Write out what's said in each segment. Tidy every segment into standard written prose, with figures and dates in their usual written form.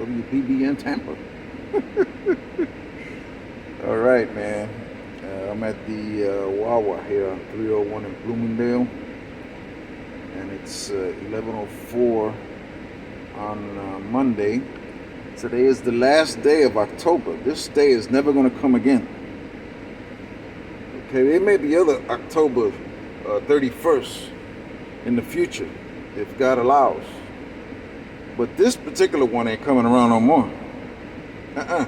WBBN Tampa. All right, man. I'm at the Wawa here on 301 in Bloomingdale, and it's 11:04 on Monday. Today is the last day of October. This day is never going to come again. Okay, there may be other October 31st in the future, if God allows. But this particular one ain't coming around no more. Uh-uh.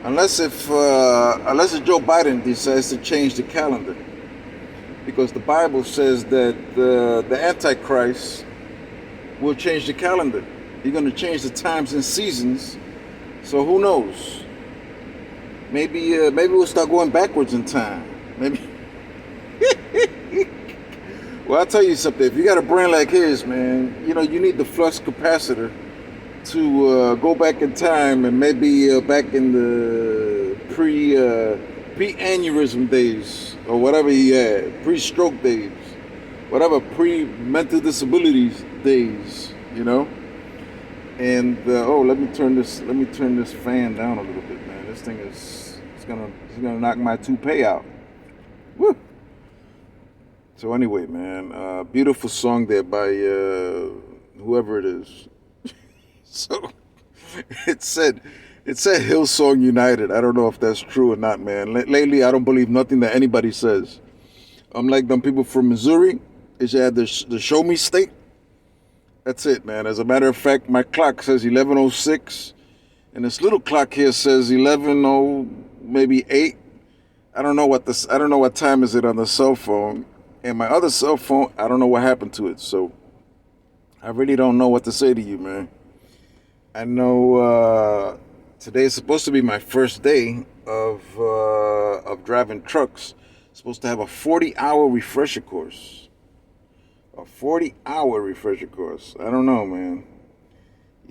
Unless if Joe Biden decides to change the calendar, because the Bible says that the Antichrist will change the calendar. He's going to change the times and seasons. So who knows? Maybe we'll start going backwards in time. Maybe. Well, I'll tell you something. If you got a brain like his, man, you need the flux capacitor to go back in time, and maybe back in the pre-aneurysm days, or whatever he had, pre-stroke days, whatever, pre-mental disabilities days, And let me turn this fan down a little bit, man. This thing is gonna knock my toupee out. Woo! So anyway, man, beautiful song there by whoever it is. So it said Hillsong United. I don't know if that's true or not, man. Lately, I don't believe nothing that anybody says. I'm like them people from Missouri. They should have the show me state. That's it, man. As a matter of fact, my clock says 11:06, and this little clock here says 11:0, maybe 8. I don't know what time is it on the cell phone. And my other cell phone, I don't know what happened to it. So I really don't know what to say to you, man. I know today is supposed to be my first day of driving trucks. Supposed to have a 40-hour refresher course. A 40-hour refresher course. I don't know, man.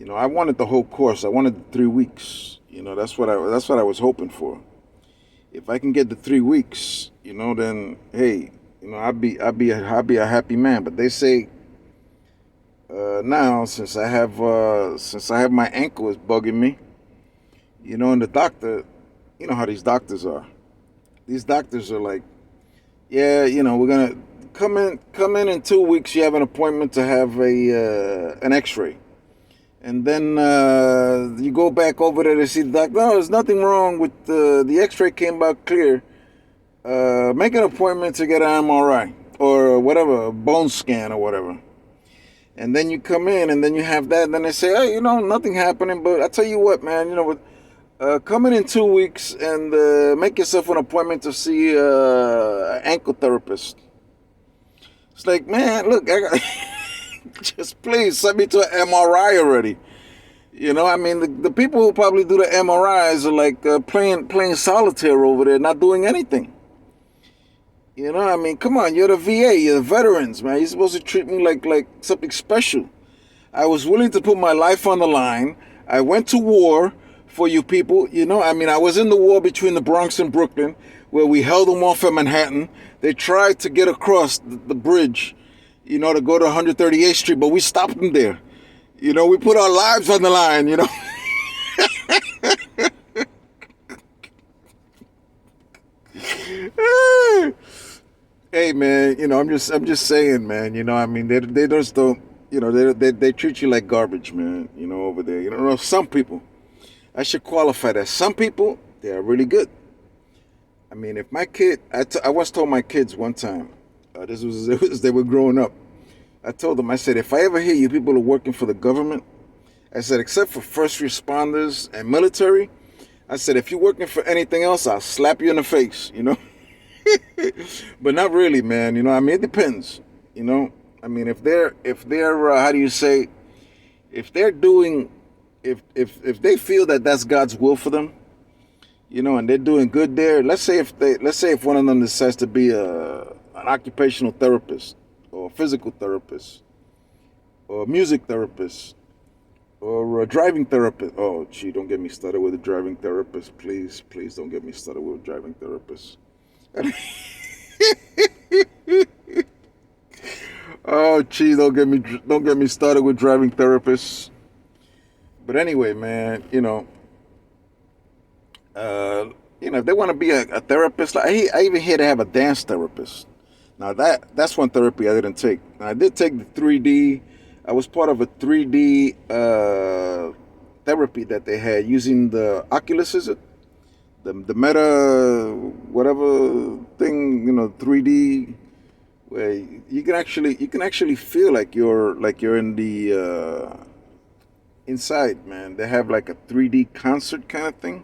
I wanted the whole course. I wanted the 3 weeks. That's what I was hoping for. If I can get the 3 weeks, then hey, I'd be a happy man. But they say now, since I have my ankle is bugging me, and the doctor, how these doctors are. These doctors are like, yeah, we're gonna come in 2 weeks. You have an appointment to have an X-ray, and then you go back over there to see the doctor. No, there's nothing wrong with the X-ray came back clear. Make an appointment to get an MRI or whatever, a bone scan or whatever. And then you come in and then you have that. And then they say, hey, nothing happening. But I tell you what, man, come in 2 weeks and make yourself an appointment to see an ankle therapist. It's like, man, look, just please send me to an MRI already. The people who probably do the MRIs are like playing solitaire over there, not doing anything. Come on, you're the VA, you're the veterans, man. You're supposed to treat me like something special. I was willing to put my life on the line. I went to war for you people, I was in the war between the Bronx and Brooklyn, where we held them off at Manhattan. They tried to get across the bridge, to go to 138th Street, but we stopped them there. We put our lives on the line, Hey, man, I'm just saying, man. They just don't. They treat you like garbage, man. Over there. Some people, I should qualify that. Some people, they are really good. If my kid, I once told my kids one time, this was they were growing up. I told them, I said, if I ever hear you people are working for the government, I said, except for first responders and military, I said, if you're working for anything else, I'll slap you in the face. But not really, man. It depends. If they're how do you say, if they're doing, if they feel that that's God's will for them, and they're doing good there. Let's say if one of them decides to be an occupational therapist, or a physical therapist, or a music therapist, or a driving therapist. Oh, gee, don't get me started with a driving therapist, please don't get me started with a driving therapist. Oh, gee, don't get me started with driving therapists. But anyway, man, uh, if they want to be a therapist, like I even hear they have a dance therapist. Now that's one therapy I didn't take. Now, I did take the 3D. I was part of a 3D therapy that they had using the Oculus, is it? The Meta whatever thing, 3D, where you can actually feel like you're in the inside, man. They have like a 3D concert kind of thing,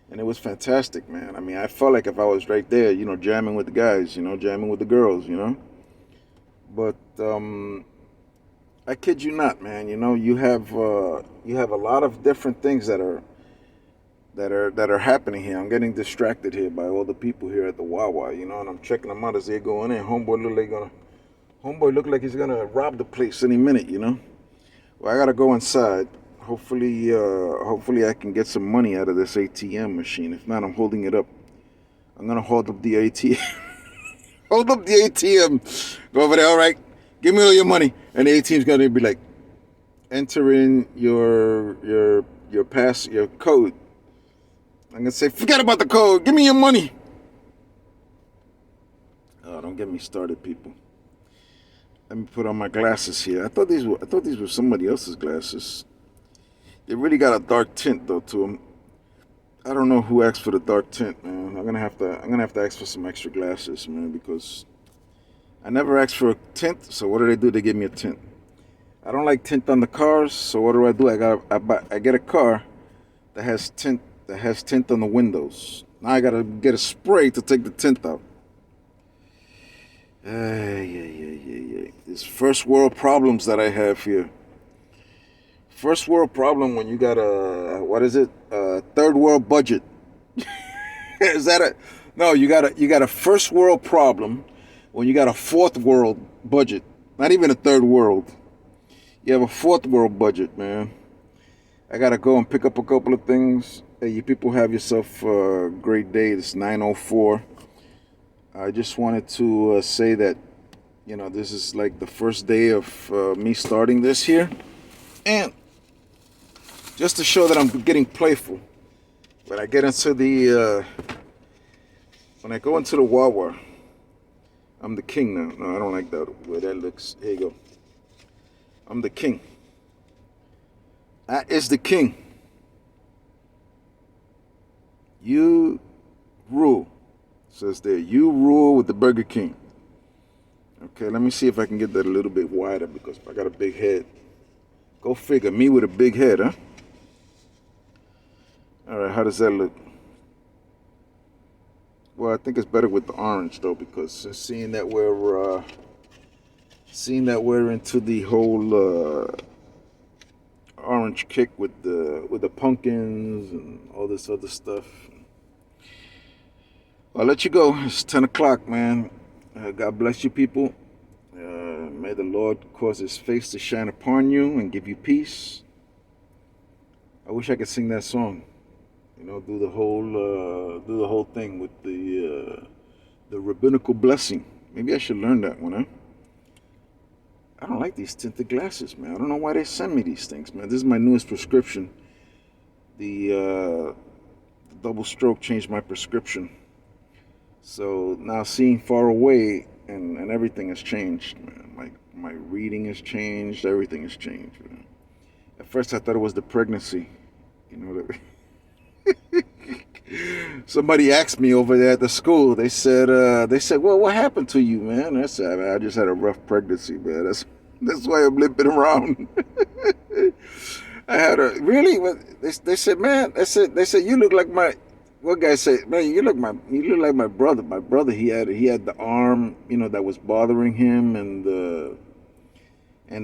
and it was fantastic, man. I mean, I felt like if I was right there, jamming with the guys, jamming with the girls. But I kid you not, man. You have a lot of different things that are happening here. I'm getting distracted here by all the people here at the Wawa, and I'm checking them out as they're going in. Homeboy look like he's gonna rob the place any minute. Well, I gotta go inside. Hopefully I can get some money out of this ATM machine. If not, I'm holding it up. I'm gonna hold up the ATM. Hold up the ATM. Go over there. All right, give me all your money, and the ATM's gonna be like, enter in your code. I'm gonna say, forget about the code. Give me your money. Oh, don't get me started, people. Let me put on my glasses here. I thought these were somebody else's glasses. They really got a dark tint though to them. I don't know who asked for the dark tint, man. I'm gonna have to ask for some extra glasses, man, because I never asked for a tint. So what do? They give me a tint. I don't like tint on the cars. So what do? I get a car that has tint on the windows. Now I gotta get a spray to take the tint out. Yeah. These first world problems that I have here. First world problem when you got a third world budget. Is that a no? You got a first world problem when you got a fourth world budget. Not even a third world. You have a fourth world budget, man. I gotta go and pick up a couple of things. Hey, you people have yourself a great day. It's 9:04. I just wanted to say that, this is like the first day of me starting this here. And just to show that I'm getting playful, when I get into when I go into the Wawa, I'm the king now. No, I don't like that way that looks. Here you go. I'm the king. That is the king. You rule. Says there, you rule with the Burger King. Okay, let me see if I can get that a little bit wider because I got a big head. Go figure, me with a big head, huh? All right, how does that look? Well, I think it's better with the orange though, because seeing that we're into the whole orange kick with the pumpkins and all this other stuff. I'll let you go. It's 10 o'clock, man. God bless you, people. May the Lord cause His face to shine upon you and give you peace. I wish I could sing that song. Do the whole thing with the rabbinical blessing. Maybe I should learn that one, huh? I don't like these tinted glasses, man. I don't know why they send me these things, man. This is my newest prescription. The double stroke changed my prescription. So now seeing far away and everything has changed, man. My reading has changed. Everything has changed, man. At first I thought it was the pregnancy. Somebody asked me over there at the school. They said, well, what happened to you, man? I said, I just had a rough pregnancy, man. That's why I'm limping around. I had a really. They said, man. They said you look like my. One guy said, man, you look like my brother. My brother, he had the arm, that was bothering him, and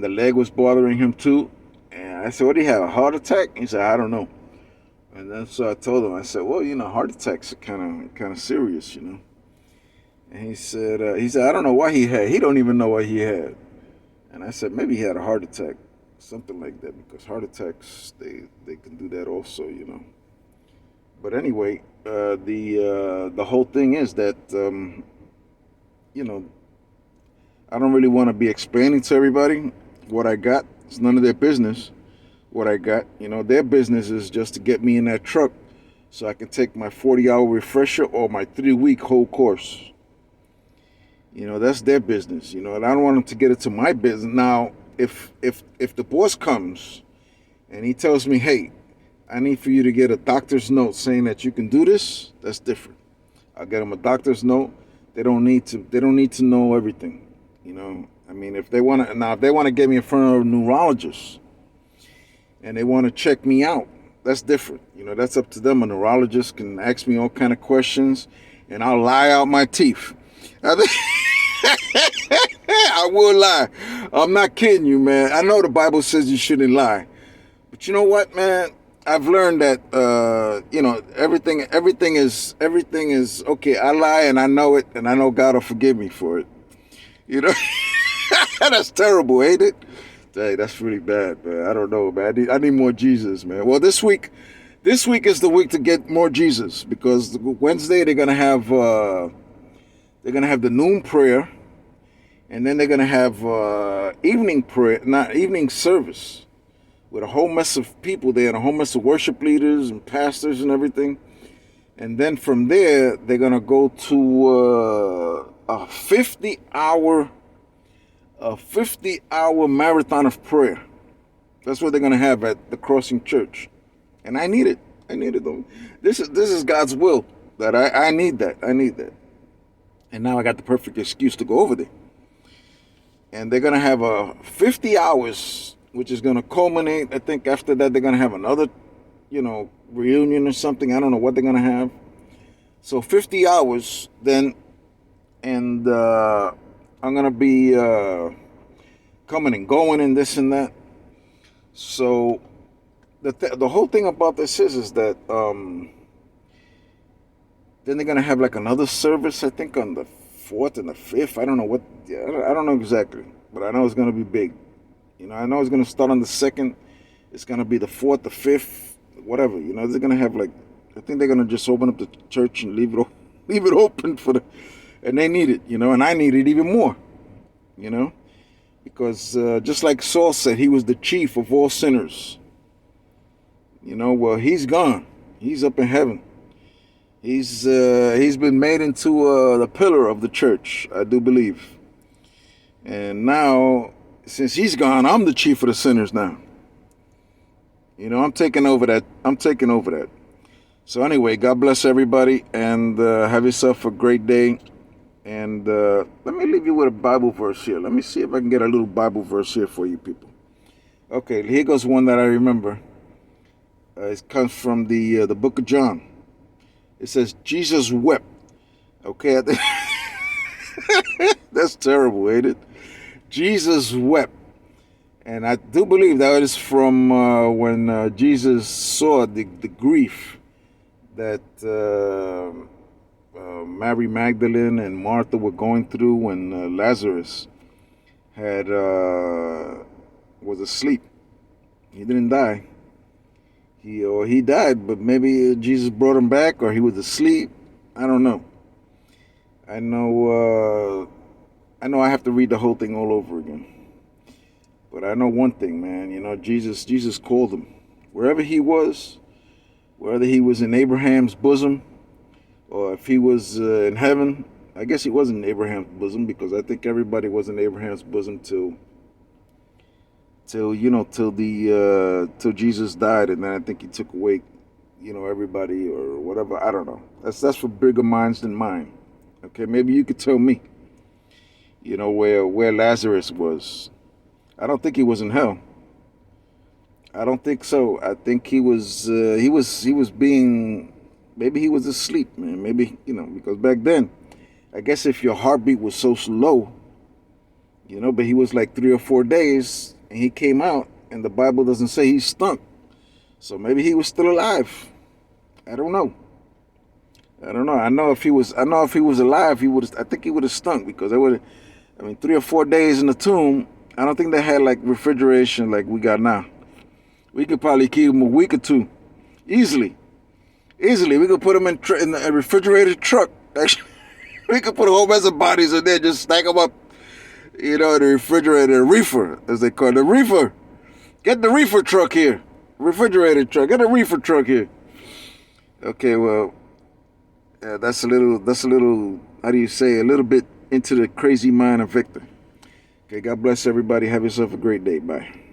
the leg was bothering him too. And I said, what do you have? A heart attack? He said, I don't know. And then so I told him, I said, well, heart attacks are kind of serious, And he said, I don't know why he had. He don't even know what he had. And I said, maybe he had a heart attack, something like that, because heart attacks they can do that also, But anyway, the whole thing is that I don't really want to be explaining to everybody what I got. It's none of their business. what I got. You know, their business is just to get me in that truck so I can take my 40-hour refresher or my 3-week whole course. You know, that's their business, you know, and I don't want them to get into my business. Now, if the boss comes and he tells me, hey, I need for you to get a doctor's note saying that you can do this, that's different. I'll get them a doctor's note. They don't need to know everything, you know. I mean, if they want to get me in front of a neurologist and they want to check me out, that's different. You know, that's up to them. A neurologist can ask me all kind of questions and I'll lie out my teeth. I will lie. I'm not kidding you, man. I know the Bible says you shouldn't lie. But you know what, man? I've learned that, you know, everything is okay. I lie and I know it, and I know God will forgive me for it. You know, that's terrible, ain't it? Hey, that's really bad, man. I don't know, man. I need more Jesus, man. Well, this week is the week to get more Jesus, because Wednesday they're gonna have the noon prayer, and then they're gonna have evening prayer, not evening service, with a whole mess of people there and a whole mess of worship leaders and pastors and everything. And then from there, they're going to go to a 50-hour marathon of prayer. That's what they're going to have at the Crossing Church. And I need it. I need it, though. This is God's will. That I need that. I need that. And now I got the perfect excuse to go over there. And they're going to have 50 hours, which is going to culminate. I think after that, they're going to have another, you know, reunion or something. I don't know what they're going to have. So 50 hours then, and I'm going to be coming and going and this and that. So the whole thing about this is that then they're going to have like another service, I think on the 4th and the 5th. I don't know what, I don't know exactly, but I know it's going to be big. You know, I know it's going to start on the 2nd. It's going to be the 4th, the 5th, whatever. You know, they're going to have like, I think they're going to just open up the church and leave it open for and they need it, you know, and I need it even more, you know, because just like Saul said, he was the chief of all sinners. You know, well, he's gone. He's up in heaven. He's been made into the pillar of the church, I do believe. And now, since he's gone, I'm the chief of the sinners now. You know, I'm taking over that. So anyway, God bless everybody, and have yourself a great day. And let me leave you with a Bible verse here. Let me see if I can get a little Bible verse here for you people. Okay, here goes one that I remember. It comes from the book of John. It says, Jesus wept. Okay, that's terrible, ain't it? Jesus wept. And I do believe that is from when Jesus saw the grief that Mary Magdalene and Martha were going through when Lazarus was asleep. He didn't die. He died, but maybe Jesus brought him back, or he was asleep. I don't know. I know I have to read the whole thing all over again. But I know one thing, man. You know, Jesus called him. Wherever he was, whether he was in Abraham's bosom, or if he was in heaven. I guess he was in Abraham's bosom, because I think everybody was in Abraham's bosom till Jesus died, and then I think he took away, you know, everybody or whatever. I don't know. That's for bigger minds than mine. Okay, maybe you could tell me, you know, where Lazarus was. I don't think he was in hell. I don't think so. I think he was being, maybe he was asleep, man. Maybe, you know, because back then, I guess if your heartbeat was so slow, you know, but he was like 3 or 4 days, and he came out, and the Bible doesn't say he stunk. So maybe he was still alive. I don't know. I know if he was alive, I think he would have stunk, because 3 or 4 days in the tomb. I don't think they had like refrigeration like we got now. We could probably keep him a week or two, easily. We could put him in a refrigerated truck. We could put a whole mess of bodies in there, just stack them up. You know, the refrigerator, reefer, as they call it, the reefer. Get the reefer truck here. refrigerator truck. Get a reefer truck here. Okay, well, that's a little. How do you say? A little bit into the crazy mind of Victor. Okay, God bless everybody. Have yourself a great day. Bye.